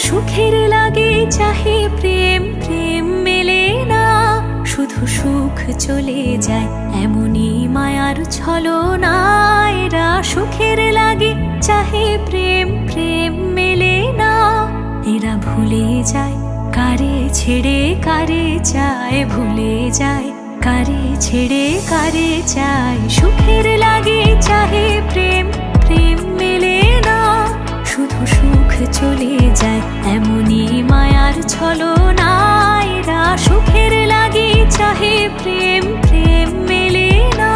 সুখের লাগে চাহে প্রেম, প্রেম মেলে না, শুধু সুখ চলে যায় এমনই মায়ার ছলনা। এরা সুখের লাগে চাহে প্রেম, প্রেম মেলে না, এরা ভুলে যায় কারে ছেড়ে কারে চায়, ভুলে যায় কারে ছেড়ে কারে চায়। সুখের লাগে চাহে প্রেম, প্রেম মেলে না, শুধু সুখ চলে যায় এমনই মায়ার ছলনা। এরা সুখের লাগে চাহে প্রেম, প্রেম মেলে না।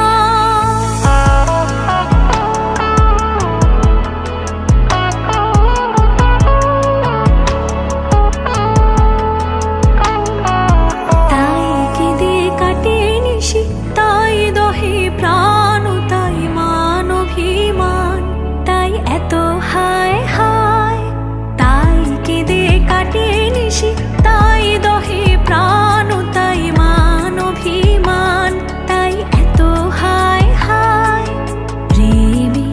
তাই কেঁদে কাটে নিশি, তাই দহে প্রাণ, তাই মান অভিমান, তাই এত হায় হায়। তাই কেঁদে কাটে নিশি, তাই দহে প্রাণ, তাই মান অভিমান, তাই এত হায় হায়। প্রেমে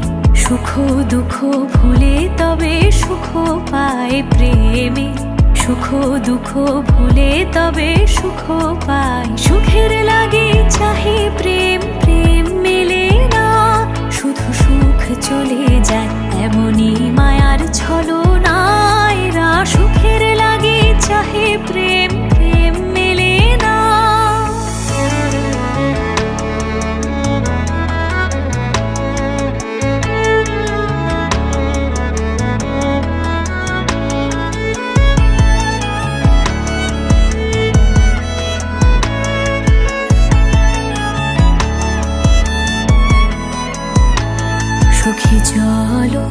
সুখ দুঃখ ভুলে তবে সুখ পায়, প্রেমে সুখ দুঃখ ভুলে তবে সুখ পায়। সুখের লাগে চাহে প্রেম, প্রেম মেলে না, শুধু সুখ চলে যায় এমনই মায়ার ছলনা। এরা সুখের লাগে চাহে প্রেম, প্রেম মেলে না। সুখী চলো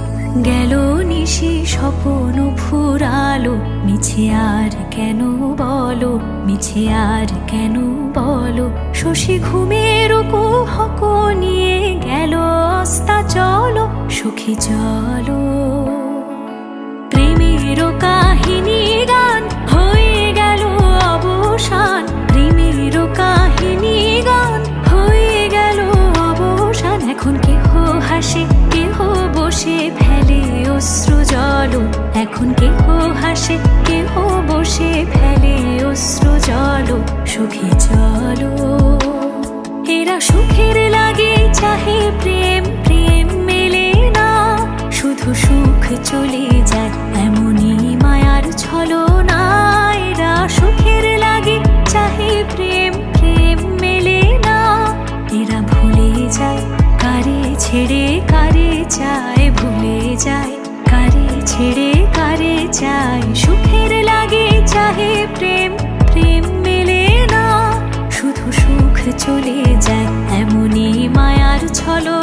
গেল নিশি, স্বপ্ন ফুরালো, মিছে আর কেন বলো, মিছে আর কেন বলো। শশী ঘুমের কুহক নিয়ে গেল অস্তা চলো, সুখী চলো। প্রেমের কাহিনী গান হয়ে গেল অবসান, প্রেমের কাহিনী গান হয়ে গেল অবসান। এখন কেহ হাসে কেহ বসে ফেলে অশ্রু জল, এখন কেহ হাসে কেহ বসে ফেলে অশ্রু জল। সুখী চলো এরা সুখের লাগে চাহে প্রেম, প্রেম মেলে না, শুধু সুখ চলে যায় এমনই মায়ার ছলনা। এরা সুখের লাগে চাহে প্রেম, প্রেম মেলে না, এরা ভুলে যায় কারে ছেড়ে কারে চায়, ভুলে যায় কারে ছেড়ে কারে চায়। সুখের লাগে চাহে প্রেম, প্রেম মেলে না, শুধু সুখ চলে যায় এমনই মায়ার ছলনা।